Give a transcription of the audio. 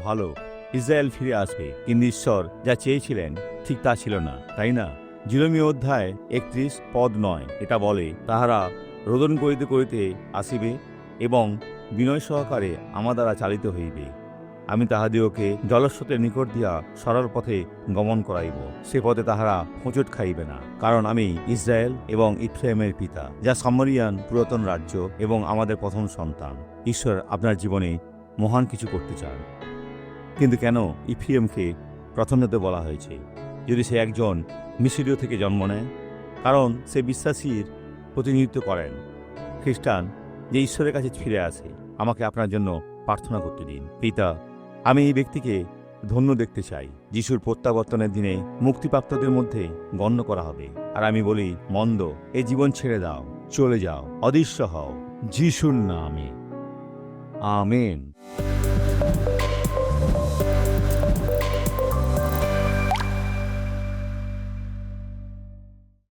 ভালো, ইসরায়েল ফিরে আসবে। কিন্তু ঈশ্বর যা চেয়েছিলেন ঠিক তা ছিল না, তাই না? জিরমীয় অধ্যায় 31 পদ 9 এটা বলে, তাহারা রোদন করিতে করিতে আসিবে এবং বিনয় সহকারে আমার দ্বারা চালিত হইবে। আমি তাহাদিওকে জলস্রোতের নিকট দিয়া সরল পথে গমন করাইব। সে পথে তাহারা হোঁচট খাইবে না, কারণ আমি ইসরায়েল এবং ইফ্রাইমের পিতা, যা সামরিয়ান পুরাতন রাজ্য এবং আমাদের প্রথম সন্তান। ঈশ্বর আপনার জীবনে মহান কিছু করতে চান। কিন্তু কেন ইফ্রাইমকে প্রথম জাতি বলা হয়েছে, যদি সে একজন মিশরীয় থেকে জন্ম নেয়? কারণ সে বিশ্বাসীর প্রতিনিধিত্ব করেন, খ্রিস্টান যে ঈশ্বরের কাছে ফিরে আসে। আমাকে আপনার জন্য প্রার্থনা করতে দিন। পিতা, আমি এই ব্যক্তিকে ধন্য দেখতে চাই। যিশুর প্রত্যাবর্তনের দিনে মুক্তিপ্রাপ্তদের মধ্যে গণ্য করা হবে। আর আমি বলি, মন্দ এই জীবন ছেড়ে দাও, চলে যাও, অদৃশ্য হও যিশুর নামে। আমেন।